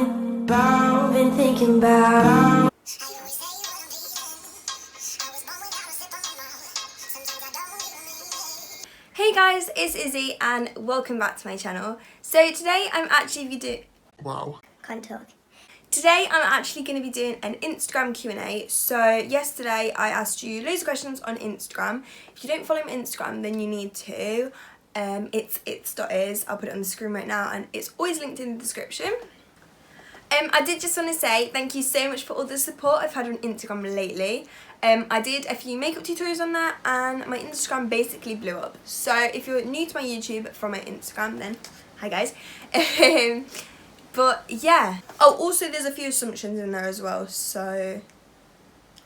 been thinking about. Hey guys, it's Izzy and welcome back to my channel. So today I'm actually Can't talk. Today I'm actually going to be doing an Instagram Q&A. So yesterday I asked you loads of questions on Instagram. If you don't follow my Instagram then you need to. It's its.is. I'll put it on the screen right now and it's always linked in the description. I did just want to say thank you so much for all the support I've had on Instagram lately. I did a few makeup tutorials on that and my Instagram basically blew up. So if you're new to my YouTube from my Instagram then hi guys. But yeah. Oh, also there's a few assumptions in there as well, so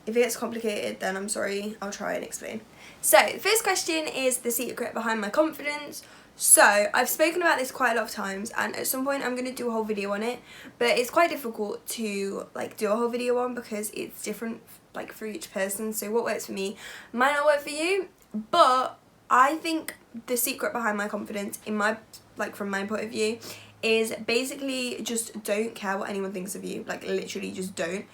if it gets complicated then I'm sorry, I'll try and explain. So the first question is the secret behind my confidence. So I've spoken about this quite a lot of times and at some point I'm going to do a whole video on it, but it's quite difficult to like do a whole video on because it's different like for each person. So what works for me might not work for you, but I think the secret behind my confidence in my from my point of view is basically just don't care what anyone thinks of you. Like literally just don't.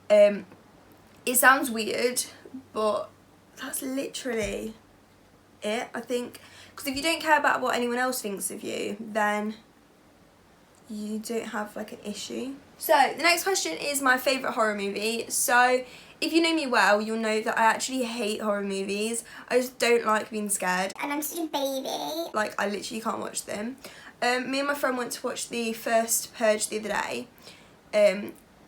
It sounds weird, but that's literally it, I think. Because if you don't care about what anyone else thinks of you, then you don't have like an issue. So the next question is my favourite horror movie. So if you know me well, you'll know that I actually hate horror movies. I just don't like being scared. And I'm such a baby. Like I literally can't watch them. Me and my friend went to watch the first Purge the other day,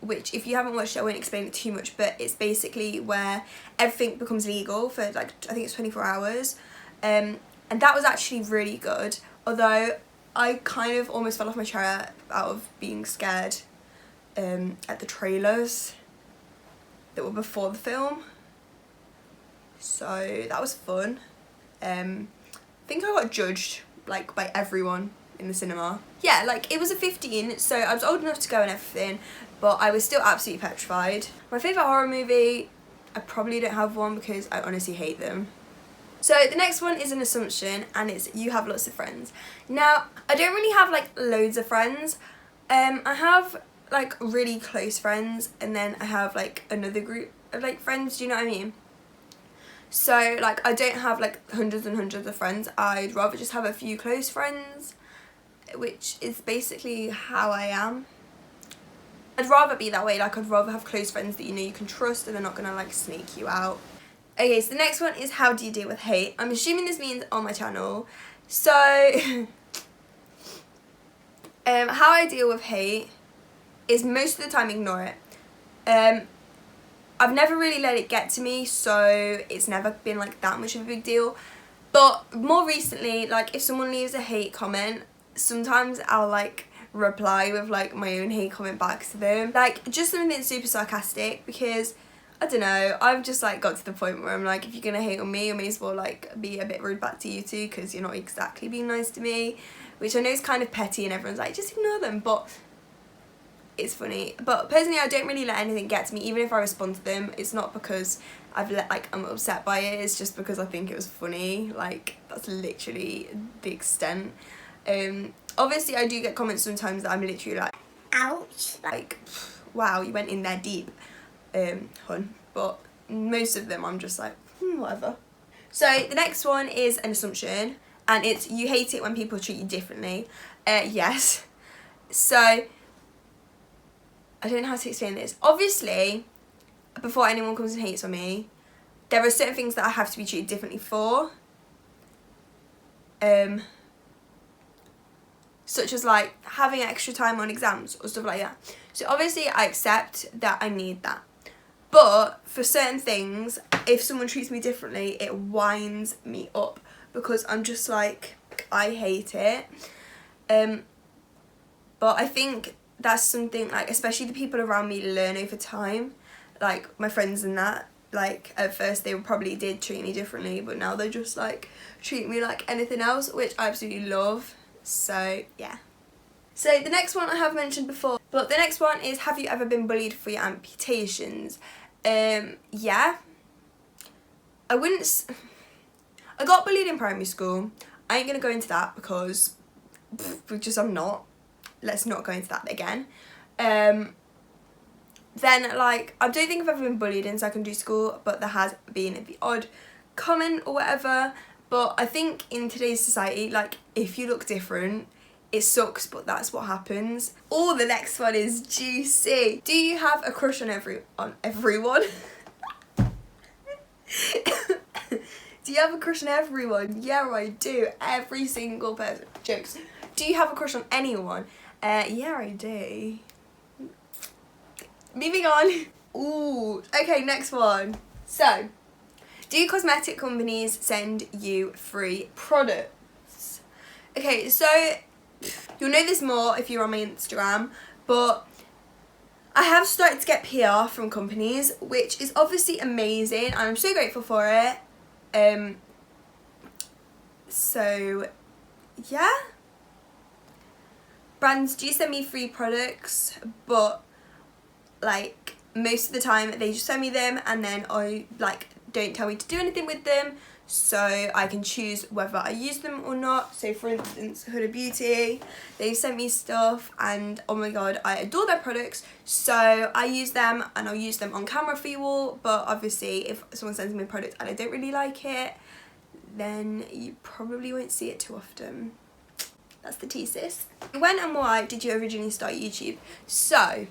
which if you haven't watched it I won't explain it too much, but it's basically where everything becomes legal for like I think it's 24 hours. And that was actually really good, although I kind of almost fell off my chair out of being scared at the trailers that were before the film. So that was fun. I think I got judged like by everyone in the cinema. Yeah, like it was a 15, so I was old enough to go and everything, but I was still absolutely petrified. My favourite horror movie, I probably don't have one because I honestly hate them. So the next one is an assumption and it's you have lots of friends. Now, I don't really have like loads of friends. I have like really close friends and then I have like another group of like friends, do you know what I mean? So like I don't have like hundreds and hundreds of friends. I'd rather just have a few close friends, which is basically how I am. I'd rather be that way, like I'd rather have close friends that you know you can trust and they're not gonna like snake you out. Okay, so the next one is how do you deal with hate? I'm assuming this means on my channel. So, how I deal with hate is most of the time ignore it. I've never really let it get to me, so it's never been like that much of a big deal. But more recently, like if someone leaves a hate comment, sometimes I'll like reply with like my own hate comment back to them. Like just something super sarcastic because I don't know, I've just like got to the point where I'm like, if you're gonna hate on me, you may as well like be a bit rude back to you too because you're not exactly being nice to me, which I know is kind of petty and everyone's like, just ignore them, but it's funny. But personally, I don't really let anything get to me, even if I respond to them. It's not because I'm upset by it, it's just because I think it was funny. Like, that's literally the extent. Obviously, I do get comments sometimes that I'm literally like, Ouch. like, wow, you went in there deep. Hun, but most of them I'm just like whatever. So the next one is an assumption and it's you hate it when people treat you differently. Yes. So I don't know how to explain this. Obviously before anyone comes and hates on me, there are certain things that I have to be treated differently for, such as like having extra time on exams or stuff like that. So obviously I accept that I need that. But for certain things, if someone treats me differently, it winds me up because I'm just like, I hate it. But I think that's something like, especially the people around me learn over time. Like my friends and that, like at first they probably did treat me differently, but now they just like treat me like anything else, which I absolutely love. So yeah. So the next one I have mentioned before, but the next one is have you ever been bullied for your amputations? Yeah. I got bullied in primary school. I ain't gonna go into that because I'm not. Let's not go into that again. Then like, I don't think I've ever been bullied in secondary school, but there has been the odd comment or whatever. But I think in today's society, like, if you look different, it sucks, but that's what happens. Oh, the next one is juicy. Do you have a crush on everyone? Do you have a crush on everyone? Yeah, I do. Every single person. Jokes. Do you have a crush on anyone? Yeah, I do. Moving on. Ooh, okay, next one. So, do cosmetic companies send you free products? Okay, so you'll know this more if you're on my Instagram, but I have started to get PR from companies, which is obviously amazing, and I'm so grateful for it. So yeah, brands do send me free products, but like most of the time they just send me them and then I like don't tell me to do anything with them, so I can choose whether I use them or not. So for instance, Huda Beauty, they sent me stuff and oh my god, I adore their products, so I use them and I'll use them on camera for you all. But obviously if someone sends me a product and I don't really like it, then you probably won't see it too often. That's the tea, sis. When and why did you originally start YouTube? So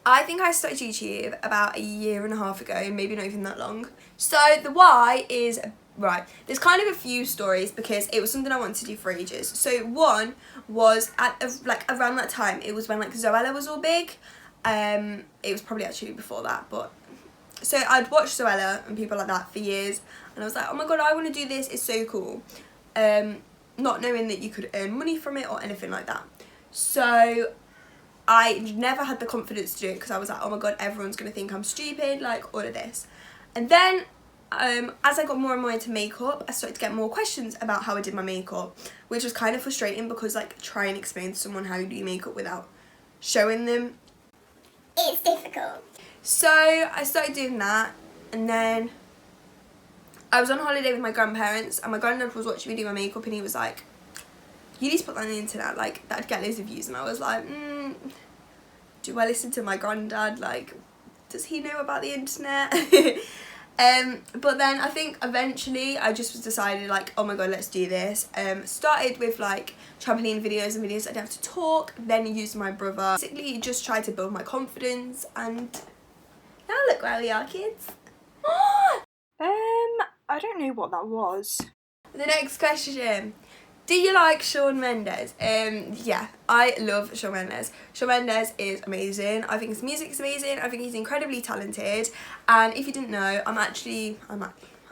I think I started YouTube about 1.5 years ago, maybe not even that long. So the why is, right, there's kind of a few stories because it was something I wanted to do for ages. So one was at like around that time, it was when like Zoella was all big. It was probably actually before that, but so I'd watched Zoella and people like that for years, and I was like, oh my god, I want to do this, it's so cool. Not knowing that you could earn money from it or anything like that. So I never had the confidence to do it because I was like, oh my god, everyone's going to think I'm stupid, like all of this. And then as I got more and more into makeup, I started to get more questions about how I did my makeup, which was kind of frustrating because like try and explain to someone how you do makeup without showing them. It's difficult. So I started doing that, and then I was on holiday with my grandparents and my granddad was watching me do my makeup and he was like, you need to put that on the internet, like that'd get loads of views. And I was like, do I listen to my granddad? Like, does he know about the internet? But then I think eventually I just was decided like, oh my god, let's do this. Started with like trampoline videos and videos I didn't have to talk, then used my brother. Basically just tried to build my confidence, and now look where we are, kids. I don't know what that was. The next question. Do you like Shawn Mendes? Yeah, I love Shawn Mendes. Shawn Mendes is amazing. I think his music is amazing. I think he's incredibly talented. And if you didn't know, I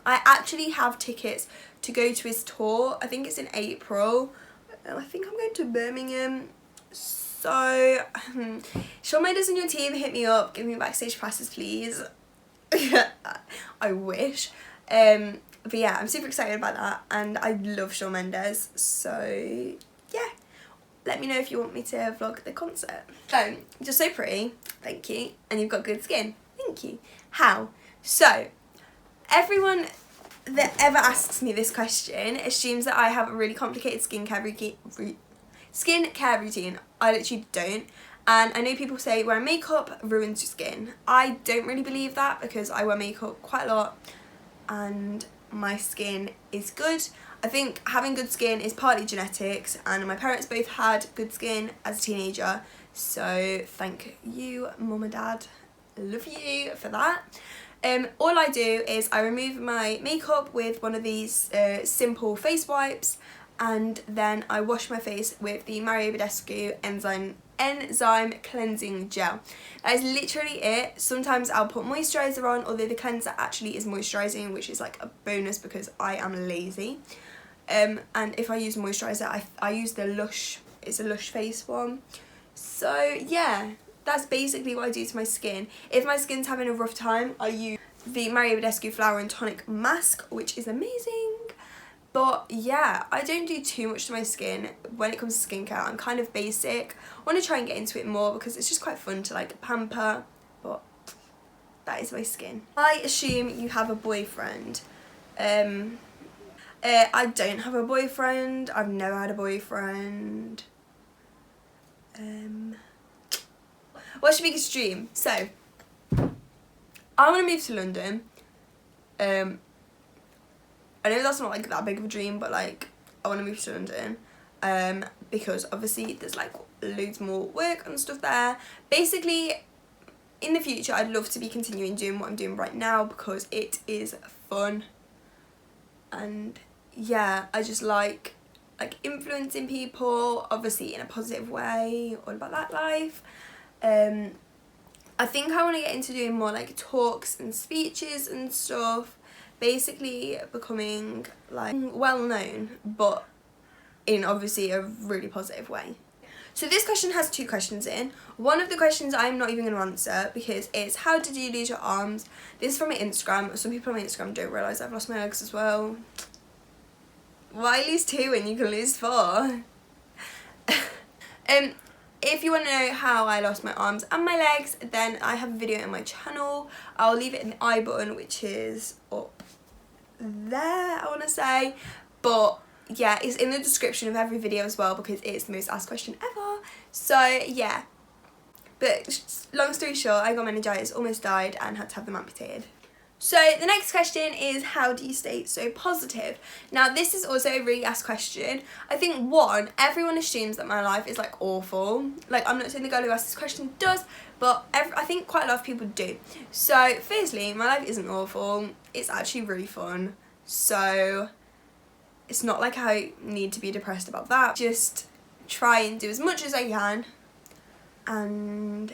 actually have tickets to go to his tour. I think it's in April. I think I'm going to Birmingham. So, Shawn Mendes and your team, hit me up. Give me backstage passes, please. I wish. But yeah, I'm super excited about that, and I love Shawn Mendes, so yeah, let me know if you want me to vlog the concert. So, you're so pretty, thank you, and you've got good skin, thank you. How? So, everyone that ever asks me this question assumes that I have a really complicated skincare routine. I literally don't. And I know people say wearing makeup ruins your skin. I don't really believe that because I wear makeup quite a lot and my skin is good. I think having good skin is partly genetics, and my parents both had good skin as a teenager, so thank you, mum and dad, love you for that. All I do is I remove my makeup with one of these simple face wipes, and then I wash my face with the Mario Badescu enzyme cleansing gel. That is literally it. Sometimes I'll put moisturiser on, although the cleanser actually is moisturising, which is like a bonus because I am lazy. And if I use moisturiser, I use the Lush, it's a Lush face one. So yeah, that's basically what I do to my skin. If my skin's having a rough time, I use the Mario Badescu Flower and Tonic Mask, which is amazing. But yeah, I don't do too much to my skin when it comes to skincare. I'm kind of basic. I want to try and get into it more because it's just quite fun to like pamper, but that is my skin. I assume you have a boyfriend. I don't have a boyfriend. I've never had a boyfriend. What's your biggest dream? So, I want to move to London. I know that's not like that big of a dream, but like I want to move to London because obviously there's like loads more work and stuff there. Basically, in the future I'd love to be continuing doing what I'm doing right now because it is fun, and yeah, I just like influencing people, obviously in a positive way, all about that life. I think I want to get into doing more like talks and speeches and stuff, basically becoming like well known, but in obviously a really positive way. So this question has 2 questions in. One of the questions I'm not even going to answer because it's how did you lose your arms? This is from my Instagram. Some people on my Instagram don't realise I've lost my legs as well. Why lose 2 when you can lose 4? If you want to know how I lost my arms and my legs, then I have a video on my channel. I'll leave it in the I button, which is up there, I want to say. But yeah, it's in the description of every video as well because it's the most asked question ever. So yeah. But long story short, I got meningitis, almost died, and had to have them amputated. So the next question is, how do you stay so positive? Now this is also a really asked question. I think one, everyone assumes that my life is like awful. Like, I'm not saying the girl who asked this question does, but I think quite a lot of people do. So firstly, my life isn't awful. It's actually really fun. So it's not like I need to be depressed about that. Just try and do as much as I can. And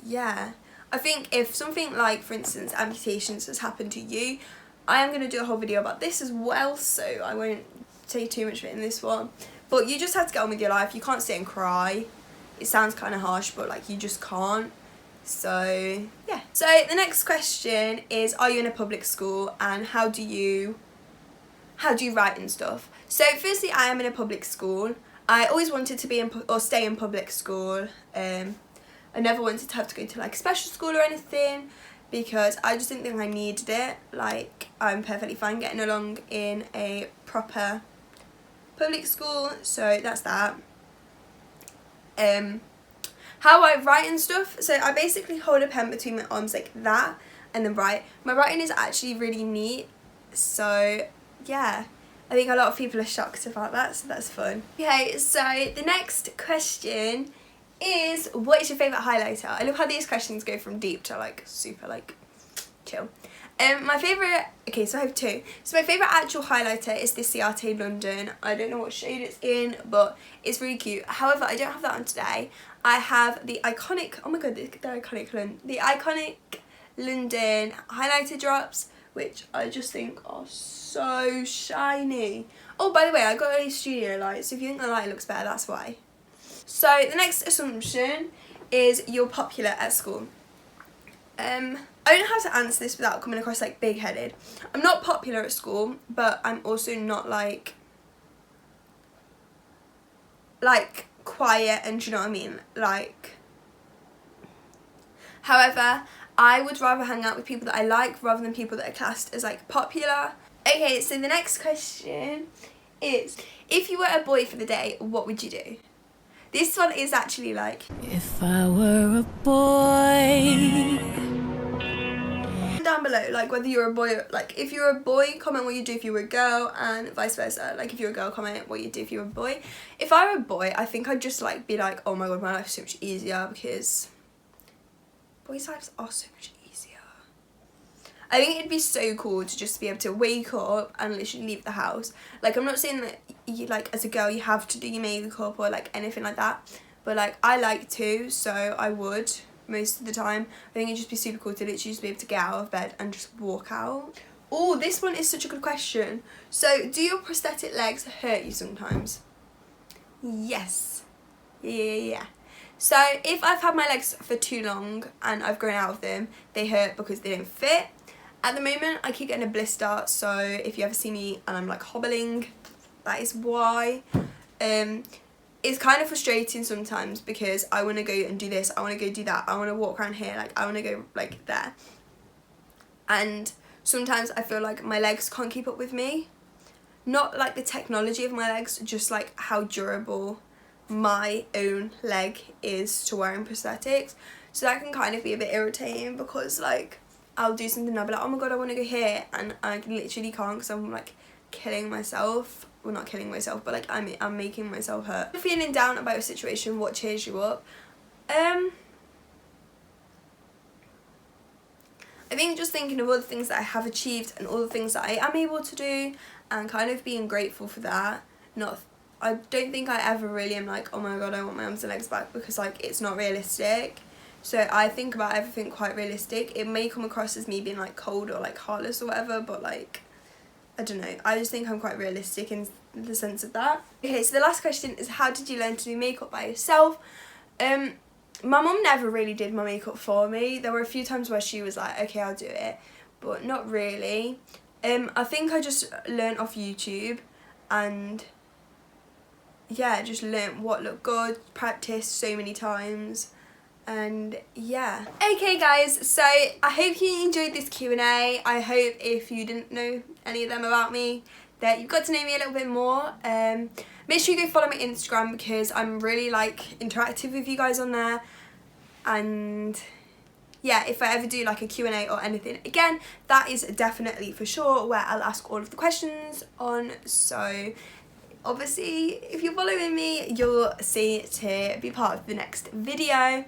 yeah. I think if something like, for instance, amputations has happened to you, I am going to do a whole video about this as well, so I won't say too much of it in this one. But you just have to get on with your life. You can't sit and cry. It sounds kind of harsh, but like you just can't. So yeah. So the next question is, are you in a public school and how do you write and stuff? So firstly, I am in a public school. I always wanted to be in or stay in public school. I never wanted to have to go to like special school or anything because I just didn't think I needed it. Like, I'm perfectly fine getting along in a proper public school, so that's that. How I write and stuff, so I basically hold a pen between my arms like that and then write. My writing is actually really neat, so yeah. I think a lot of people are shocked about that, so that's fun. Okay, so the next question is, what is your favourite highlighter? I love how these questions go from deep to like super like chill. My favourite, okay, so I have 2. So my favourite actual highlighter is this CRT London. I don't know what shade it's in, but it's really cute. However, I don't have that on today. I have the iconic, oh my god, the iconic London highlighter drops, which I just think are so shiny. Oh, by the way, I got a studio light, so if you think the light looks better, that's why. So the next assumption is you're popular at school. I don't know how to answer this without coming across like big-headed. I'm not popular at school, but I'm also not like quiet, and do you know what I mean? Like, however, I would rather hang out with people that I like rather than people that are classed as like popular. Okay, so the next question is, if you were a boy for the day, what would you do? This one is actually like, If I were a boy. down below, like whether you're a boy, like if you're a boy, comment what you do if you were a girl, and vice versa. Like if you're a girl, comment what you do if you were a boy. If I were a boy, I think I'd just like be like, oh my god, my life's so much easier because boys' lives are so much easier. I think it'd be so cool to just be able to wake up and literally leave the house. Like, I'm not saying that you, like, as a girl you have to do your makeup or like anything like that, but like I like to, so I would most of the time. I think it'd just be super cool to literally just be able to get out of bed and just walk out. Oh, this one is such a good question. So, do your prosthetic legs hurt you sometimes? Yes. Yeah. So, if I've had my legs for too long and I've grown out of them, they hurt because they don't fit. At the moment, I keep getting a blister, so if you ever see me and I'm like hobbling, that is why. It's kind of frustrating sometimes because I want to go and do this, I want to go do that, I want to walk around here, like I want to go like there. And sometimes I feel like my legs can't keep up with me. Not like the technology of my legs, just like how durable my own leg is to wearing prosthetics, so that can kind of be a bit irritating, because like I'll do something and I'll be like, oh my god, I want to go here, and I literally can't because I'm like killing myself. Well, not killing myself, but like I'm making myself hurt. If you're feeling down about a situation, what cheers you up? I think just thinking of all the things that I have achieved and all the things that I am able to do, and kind of being grateful for that. I don't think I ever really am like, oh my god, I want my arms and legs back, because like it's not realistic. So I think about everything quite realistic. It may come across as me being like cold or like heartless or whatever, but like, I don't know. I just think I'm quite realistic in the sense of that. Okay, so the last question is, how did you learn to do makeup by yourself? My mum never really did my makeup for me. There were a few times where she was like, okay, I'll do it, but not really. I think I just learnt off YouTube, and yeah, just learnt what looked good, practiced so many times, and yeah. Okay guys, so I hope you enjoyed this Q&A. I hope if you didn't know any of them about me, that you've got to know me a little bit more. Make sure you go follow my Instagram, because I'm really like interactive with you guys on there. And yeah, if I ever do like a Q&A or anything again, that is definitely for sure where I'll ask all of the questions on. So obviously if you're following me, you'll see to be part of the next video.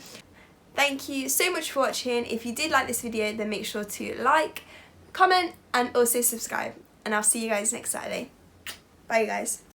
Thank you so much for watching. If you did like this video, then make sure to like, comment, and also subscribe, and I'll see you guys next Saturday. Bye guys.